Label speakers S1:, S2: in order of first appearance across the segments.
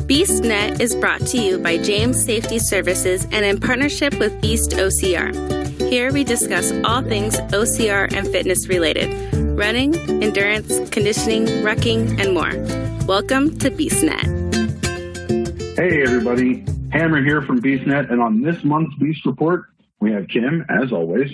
S1: BeastNet is brought to you by James Safety Services and in partnership with Beast OCR. Here we discuss all things OCR and fitness related, running, endurance, conditioning, rucking, and more. Welcome to BeastNet.
S2: Hey everybody, Hammer here from BeastNet, and on this month's Beast Report, we have Kim, as always,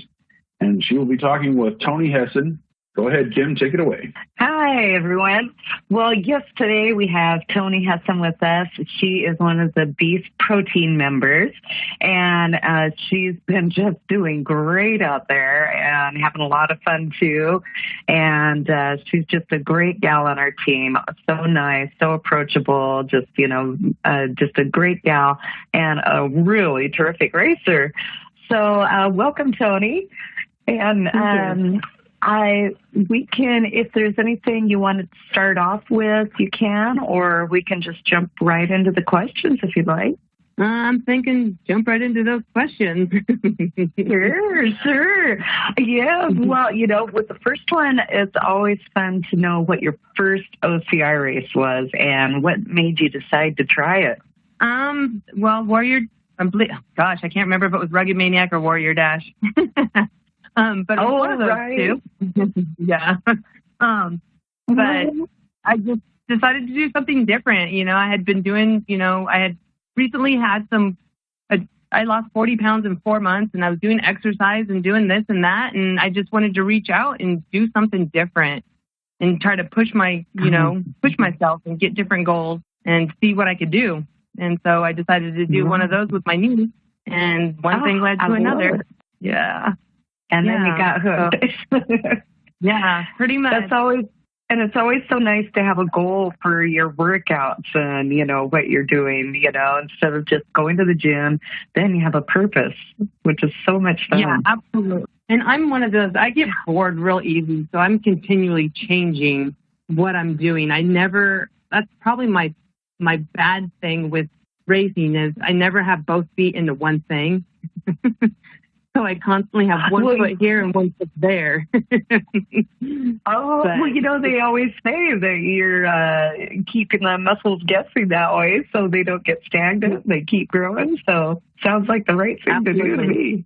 S2: and she will be talking with Toni Hessen. Go ahead, Kim, take it away.
S3: Hi, everyone. Well, yes, today we have Toni Hessen with us. She is one of the Beast Protein members, and she's been just doing great out there and having a lot of fun, too. And she's just a great gal on our team. So nice, so approachable, just a great gal and a really terrific racer. So welcome, Toni. And if there's anything you want to start off with, you can, or we can just jump right into the questions if you'd like.
S4: I'm thinking jump right into those questions.
S3: Sure. Yeah, well, with the first one, it's always fun to know what your first OCR race was and what made you decide to try it.
S4: Well, I can't remember if it was Rugged Maniac or Warrior Dash. But it was one of those two. Yeah. But I just decided to do something different. I had been doing, I had recently had I lost 40 pounds in 4 months, and I was doing exercise and doing this and that. And I just wanted to reach out and do something different and try to push myself and get different goals and see what I could do. And so I decided to do one of those with my knees, and one thing led to another. Yeah.
S3: And then you got hooked.
S4: Yeah, pretty much.
S3: It's always so nice to have a goal for your workouts and, what you're doing, instead of just going to the gym, then you have a purpose, which is so much fun.
S4: Yeah, absolutely. And I'm one of those, I get bored real easy, so I'm continually changing what I'm doing. That's probably my bad thing with racing is I never have both feet into one thing. So I constantly have one foot here and one foot there.
S3: They always say that you're keeping the muscles guessing that way so they don't get stagnant. They keep growing. So sounds like the right thing to do to me.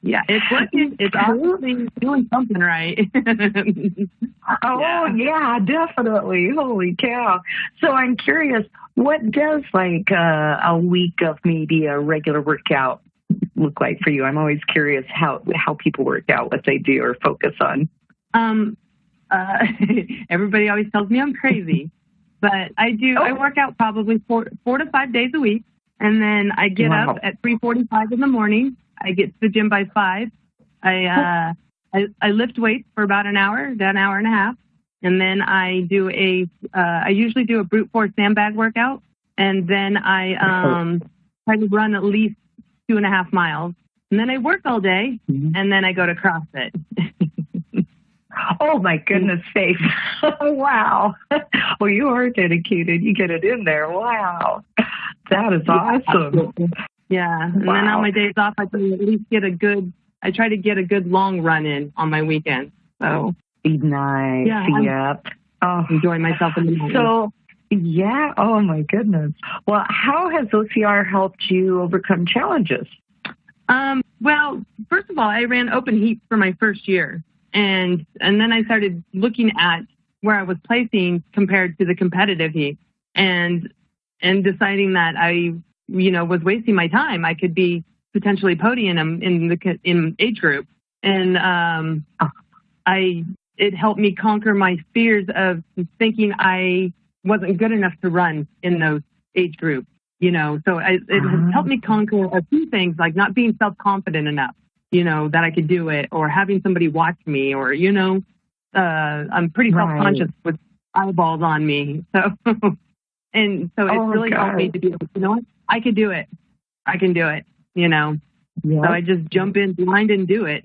S4: Yeah, it's working. It's obviously doing something right.
S3: Yeah, definitely. Holy cow. So I'm curious, what does a week of maybe a regular workout look like for you? I'm always curious how people work out, what they do or focus on.
S4: Everybody always tells me I'm crazy, but I work out probably 4 to 5 days a week, and then I get up at 3:45 in the morning. I get to the gym by 5. I lift weights for about an hour and a half, and then I usually do a brute force sandbag workout, and then I try to run at least 2.5 miles, and then I work all day, and then I go to CrossFit.
S3: Oh my goodness sakes. Wow. Well, you are dedicated. You get it in there. Wow. That is awesome.
S4: Yeah. And then on my days off, I try to at least get a good long run in on my weekends. So
S3: nice. Yeah. Yep.
S4: Enjoying myself in the morning.
S3: So yeah. Oh my goodness. Well, how has OCR helped you overcome challenges?
S4: Well, first of all, I ran open heats for my first year, and then I started looking at where I was placing compared to the competitive heat, and deciding that I, was wasting my time. I could be potentially podium in age group, and it helped me conquer my fears of thinking I wasn't good enough to run in those age groups, so it has helped me conquer a few things, like not being self-confident enough, that I could do it, or having somebody watch me, or, I'm pretty self-conscious with eyeballs on me. So, and so it's really helped me to be able to, I could do it. I can do it, So I just jump in blind and do it.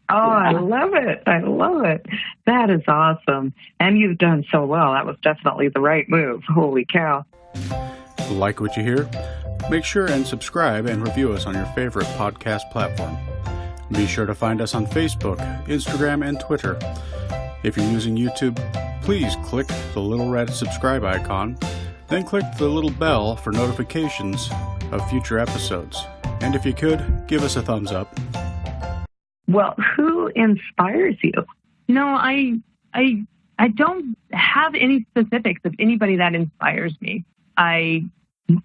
S3: I love it. I love it. That is awesome. And you've done so well. That was definitely the right move. Holy cow.
S5: Like what you hear? Make sure and subscribe and review us on your favorite podcast platform. Be sure to find us on Facebook, Instagram, and Twitter. If you're using YouTube, please click the little red subscribe icon. Then click the little bell for notifications of future episodes. And if you could, give us a thumbs up.
S3: Well, who inspires you?
S4: No, I don't have any specifics of anybody that inspires me. I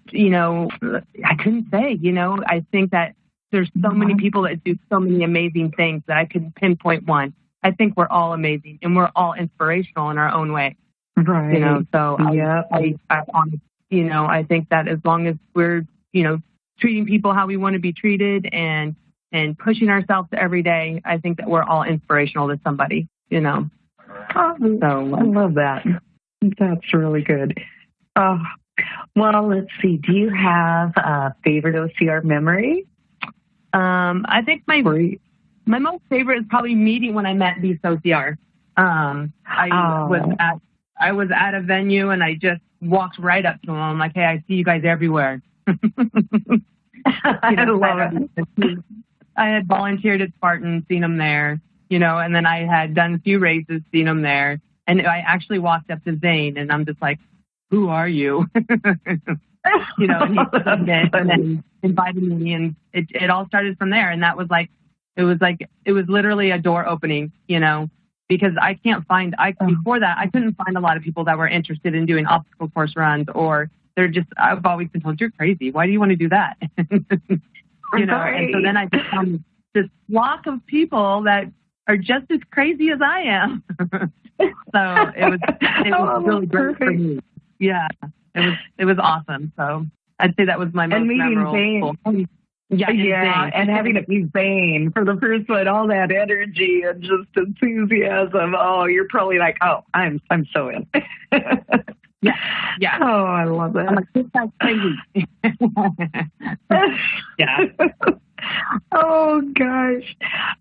S4: couldn't say, I think that there's so many people that do so many amazing things that I could pinpoint one. I think we're all amazing and we're all inspirational in our own way.
S3: Right.
S4: So I think that as long as we're, treating people how we want to be treated and pushing ourselves every day, I think that we're all inspirational to somebody, So
S3: I love that. That's really good. Well, let's see. Do you have a favorite OCR memory?
S4: I think my most favorite is probably meeting when I met Beast OCR. I was at a venue and I just walked right up to them. I'm like, hey, I see you guys everywhere. I love it. I had volunteered at Spartan, seen them there, and then I had done a few races, seen them there. And I actually walked up to Zane and I'm just like, who are you? And he and then invited me, and it all started from there. And that was it was literally a door opening, because before that, I couldn't find a lot of people that were interested in doing obstacle course runs, or I've always been told, you're crazy. Why do you want to do that?
S3: Right.
S4: And so then I just found this flock of people that are just as crazy as I am. So it was really great for me. Yeah, it was awesome. So I'd say that was my most memorable.
S3: Yeah, and having it be Zane for the first one, all that energy and just enthusiasm. Oh, you're probably like, oh, I'm so in. Yeah. Oh, I love that.
S4: I'm like, this guy's crazy. Yeah.
S3: Oh, gosh.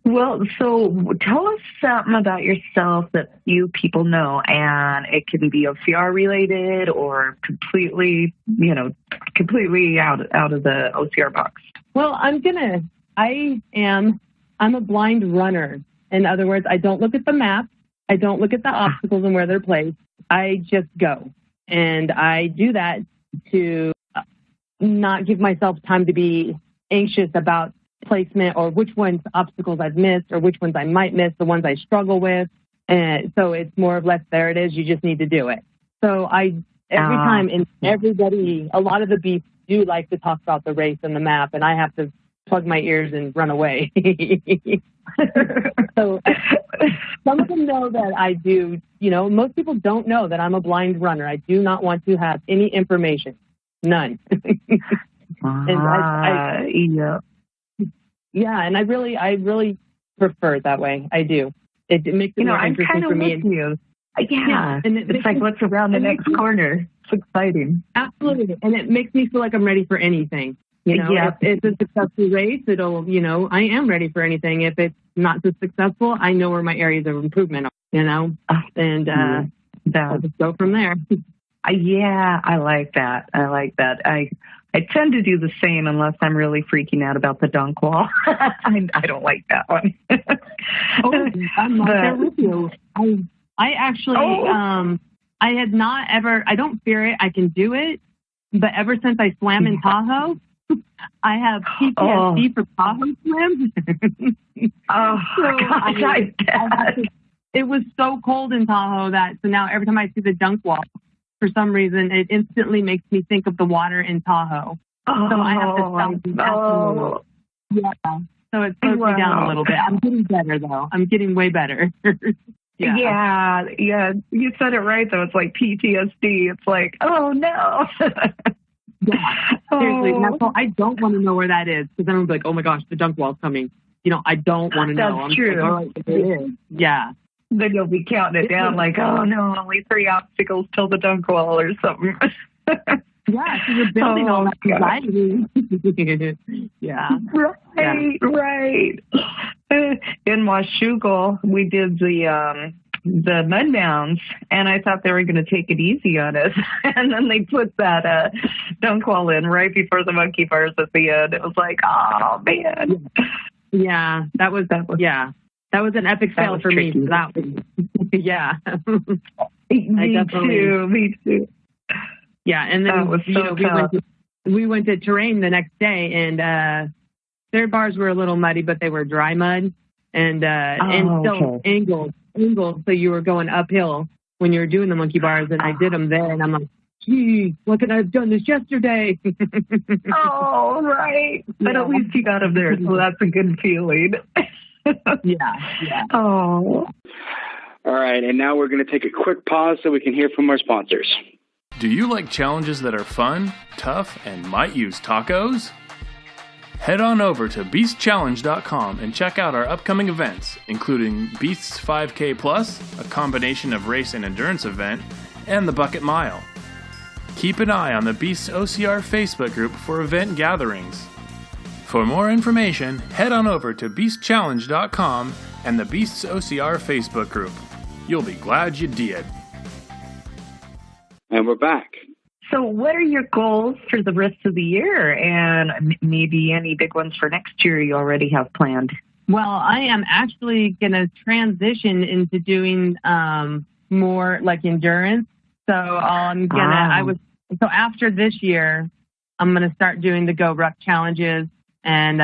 S3: Well, so tell us something about yourself that few people know, and it can be OCR related or completely out of the OCR box.
S4: Well, I'm a blind runner. In other words, I don't look at the map. I don't look at the obstacles and where they're placed. I just go. And I do that to not give myself time to be anxious about placement or which obstacles I've missed or which ones I might miss, the ones I struggle with. And so it's more or less, there it is. You just need to do it. So every time, and everybody, a lot of the beasts do like to talk about the race and the map, and I have to plug my ears and run away. So some of them know that I do, most people don't know that I'm a blind runner. I do not want to have any information. None. And and I really prefer it that way. I do. It makes it more interesting for me.
S3: Yeah, and it's like what's around the next corner. It's exciting.
S4: Absolutely, and it makes me feel like I'm ready for anything. If it's a successful race, I am ready for anything. If it's not so successful, I know where my areas of improvement are, and I'll just go from there.
S3: Yeah, I like that. I tend to do the same unless I'm really freaking out about the dunk wall. I don't like that one.
S4: I'm not there with you. I actually, I had not ever, I don't fear it. I can do it. But ever since I swam in Tahoe, I have PTSD for Tahoe swim. It was so cold in Tahoe so now every time I see the dunk wall, for some reason, it instantly makes me think of the water in Tahoe. So I have to stop and bath a little. Yeah. So it slows me down a little bit. I'm getting better, though. I'm getting way better.
S3: Yeah. You said it right, though. It's like PTSD. It's like, oh, no.
S4: Yeah, seriously. I don't want to know where that is, because then I'm like, oh, my gosh, the dunk wall's coming. I don't want to know.
S3: That's true.
S4: Like, all right, it is. Yeah.
S3: Then you'll be counting it down like, oh, no, only 3 obstacles till the dunk wall or something.
S4: Yeah, so you're building all that anxiety. Yeah.
S3: Right. In Washougal, we did the mud mounds, and I thought they were going to take it easy on us. And then they put that dunk wall in right before the monkey bars at the end. It was like, oh, man.
S4: Yeah, that was an epic fail for me. That was, yeah.
S3: Me too.
S4: Yeah, and then we went to terrain the next day, and their bars were a little muddy, but they were dry mud, and still angled, so you were going uphill when you were doing the monkey bars, and I did them there, and I'm like, gee, look at I've done this yesterday.
S3: Oh, right. But at least you got them there, so that's a good feeling.
S4: Yeah.
S3: Oh.
S6: All right, and now we're going to take a quick pause so we can hear from our sponsors.
S7: Do you like challenges that are fun, tough, and might use tacos? Head on over to beastchallenge.com and check out our upcoming events, including Beasts 5K Plus, a combination of race and endurance event, and the Bucket Mile. Keep an eye on the Beasts OCR Facebook group for event gatherings. For more information, head on over to beastchallenge.com and the Beasts OCR Facebook group. You'll be glad you did.
S6: And we're back.
S3: So what are your goals for the rest of the year, and maybe any big ones for next year you already have planned?
S4: Well, I am actually going to transition into doing more like endurance. So I'm gonna. So after this year, I'm gonna start doing the Go Ruck challenges and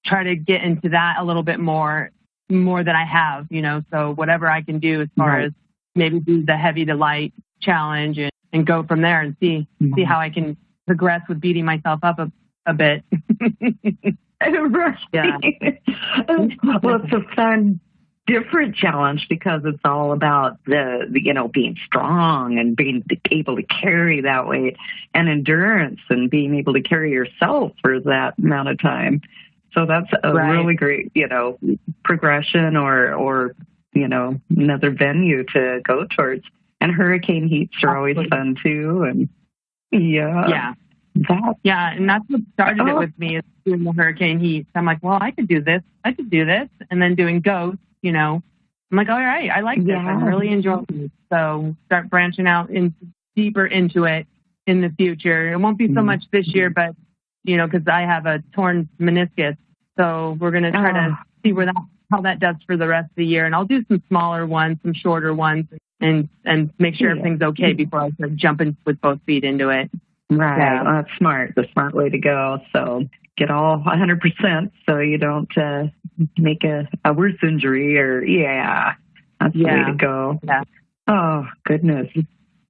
S4: try to get into that a little bit more than I have. So whatever I can do as far as maybe do the heavy to light challenge and go from there and see how I can progress with beating myself up a bit.
S3: Right.
S4: Yeah.
S3: Well, it's a fun, different challenge because it's all about the being strong and being able to carry that weight, and endurance and being able to carry yourself for that amount of time. So that's a really great, progression or another venue to go towards. And hurricane heats are always fun too. And and that's what started it with me, is doing the hurricane heats. I'm like, well, I could do this, and then doing ghosts. I'm like, all right, I like this. I'm really enjoying it. So start branching out deeper into it in the future. It won't be so much this year, but because I have a torn meniscus, so we're gonna try to see how that does for the rest of the year. And I'll do some smaller ones, some shorter ones, and make sure everything's okay before I start jumping with both feet into it. Right. Yeah. Well, that's smart. The smart way to go. So get all 100% so you don't make a worse injury or, that's the way to go. Yeah. Oh, goodness.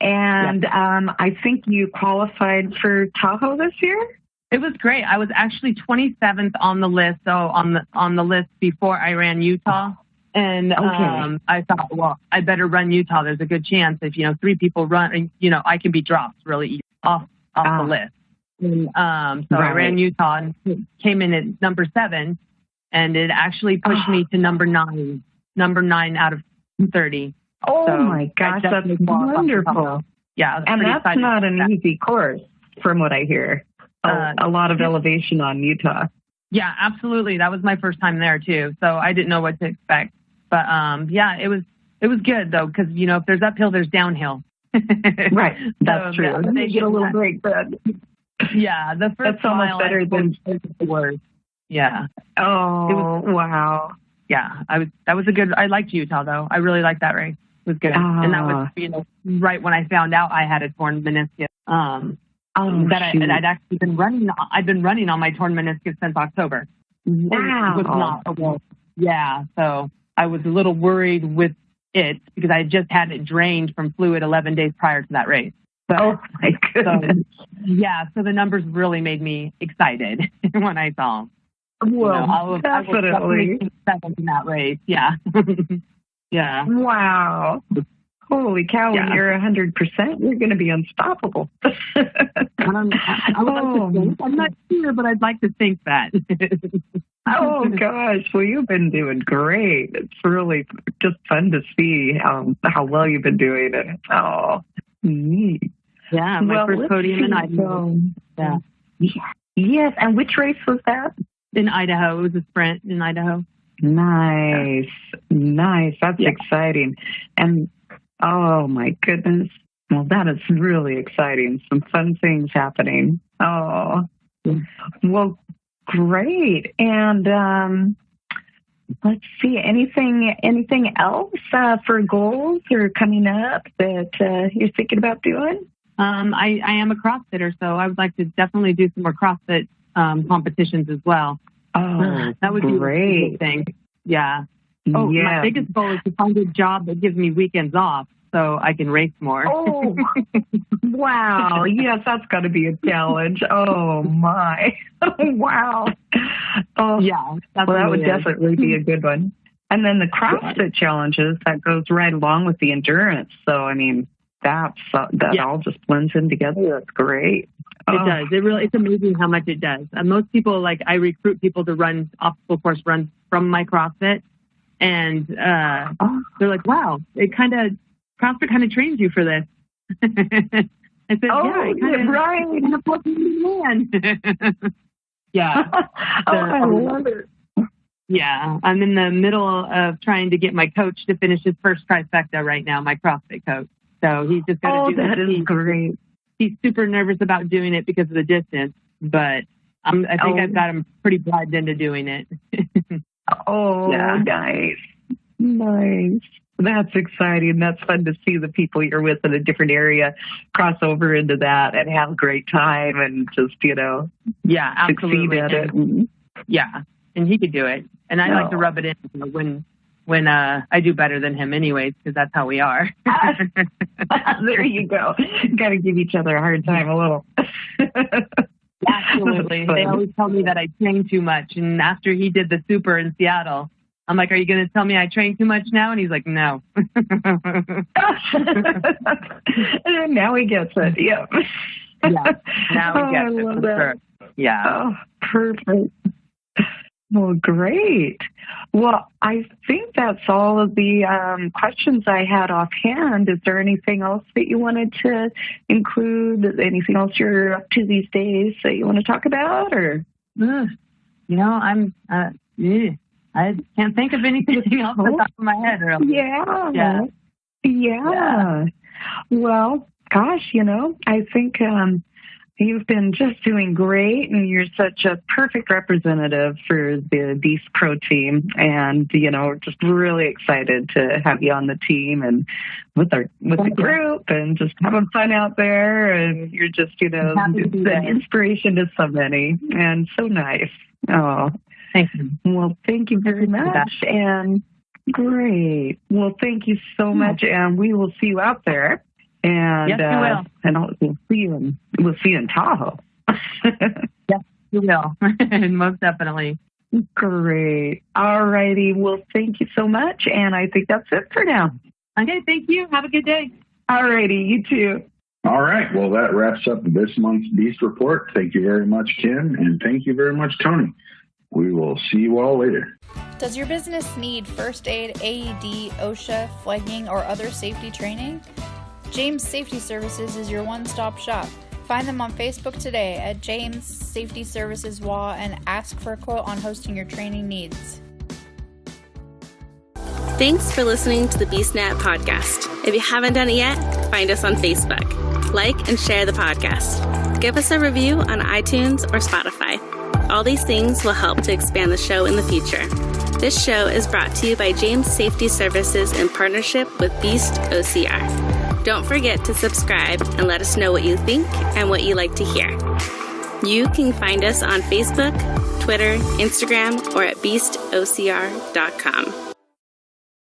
S3: And I think you qualified for Tahoe this year?
S4: It was great. I was actually 27th on the list, so on the list before I ran Utah. And I thought, well, I better run Utah. There's a good chance if 3 people run, I can be dropped really easy off the list. And I ran Utah and came in at number 7, and it actually pushed me to number 9 out of 30.
S3: Oh, so my gosh, that's wonderful.
S4: Yeah.
S3: And that's not an easy course from what I hear. A lot of elevation on Utah.
S4: Yeah, absolutely. That was my first time there too, so I didn't know what to expect. But it was good though, because if there's uphill, there's downhill.
S3: Right, that's true.
S4: Yeah,
S3: they get a little break then.
S4: Yeah, the first
S3: that's almost better than
S4: the worst. Yeah.
S3: Oh, wow.
S4: Yeah, I liked Utah though. I really liked that race. It was good, and that was right when I found out I had a torn meniscus. I'd actually been running. I've been running on my torn meniscus since October.
S3: Wow.
S4: It was not so I was a little worried with it because I had just had it drained from fluid 11 days prior to that race. So,
S3: oh my goodness.
S4: So the numbers really made me excited when I saw them.
S3: Well,
S4: I was definitely 7th in that race. Yeah. Yeah.
S3: Wow. Holy cow, when you're 100%, you're going to be unstoppable.
S4: I'm not sure, but I'd like to think that.
S3: Oh, gosh. Well, you've been doing great. It's really just fun to see how well you've been doing it. Oh, neat.
S4: Yeah, my first podium in Idaho. Yeah.
S3: Yes, and which race was that?
S4: In Idaho. It was a sprint in Idaho.
S3: Nice. That's exciting. And oh, my goodness. Well, that is really exciting. Some fun things happening. Oh, well, great. And let's see, anything else for goals or coming up that you're thinking about doing?
S4: I am a CrossFitter, so I would like to definitely do some more CrossFit competitions as well.
S3: Oh,
S4: that would
S3: great.
S4: be a good thing. Yeah. Oh,
S3: yeah.
S4: My biggest goal is to find a job that gives me weekends off so I can race more.
S3: Oh, wow. Yes, that's got to be a challenge. Oh, my. Wow. Oh,
S4: yeah.
S3: That would definitely be a good one. And then the CrossFit challenges, that goes right along with the endurance. So, I mean, that all just blends in together. That's great.
S4: It does. It's amazing how much it does. Most people, I recruit people to run obstacle course runs from my CrossFit. And they're like, wow, CrossFit kind of trains you for this. I said,
S3: right.
S4: Yeah.
S3: I love it.
S4: Yeah. I'm in the middle of trying to get my coach to finish his first trifecta right now, my CrossFit coach. So he's just got to do that.
S3: That is great.
S4: He's super nervous about doing it because of the distance, but I think I've got him pretty bribed into doing it.
S3: Nice. Nice. That's exciting. That's fun to see the people you're with in a different area cross over into that and have a great time and just,
S4: absolutely.
S3: succeed at it.
S4: Yeah, and he could do it. And I like to rub it in when I do better than him anyways, because that's how we are.
S3: There you go. Got to give each other a hard time a little.
S4: Absolutely. They always tell me that I train too much. And after he did the super in Seattle, I'm like, are you going to tell me I train too much now? And he's like, no.
S3: Now he gets it. Yep.
S4: Yeah. Now he gets it. For sure. Yeah.
S3: Oh, perfect. Well, great. Well, I think that's all of the questions I had offhand. Is there anything else that you wanted to include? Anything else you're up to these days that you want to talk about? Or
S4: I can't think of anything off the top of my head. Really.
S3: Yeah. Well, gosh, I think you've been just doing great, and you're such a perfect representative for the Beast Pro team. And, we're just really excited to have you on the team and with the group and just having fun out there. And you're just, an inspiration to so many and so nice. Oh,
S4: thank you.
S3: Well, thank you very much. And great. Well, thank you so much. And we will see you out there. And
S4: yes, you will.
S3: And we'll see you in Tahoe.
S4: Yes, you will. Most definitely.
S3: Great. All righty. Well, thank you so much. And I think that's it for now.
S4: Okay. Thank you. Have a good day.
S3: All righty. You too.
S2: All right. Well, that wraps up this month's Beast Report. Thank you very much, Kim. And thank you very much, Toni. We will see you all later.
S8: Does your business need first aid, AED, OSHA, flagging, or other safety training? James Safety Services is your one-stop shop. Find them on Facebook today at James Safety Services WA and ask for a quote on hosting your training needs.
S1: Thanks for listening to the BeastNet podcast. If you haven't done it yet, find us on Facebook. Like and share the podcast. Give us a review on iTunes or Spotify. All these things will help to expand the show in the future. This show is brought to you by James Safety Services in partnership with Beast OCR. Don't forget to subscribe and let us know what you think and what you like to hear. You can find us on Facebook, Twitter, Instagram, or at beastocr.com.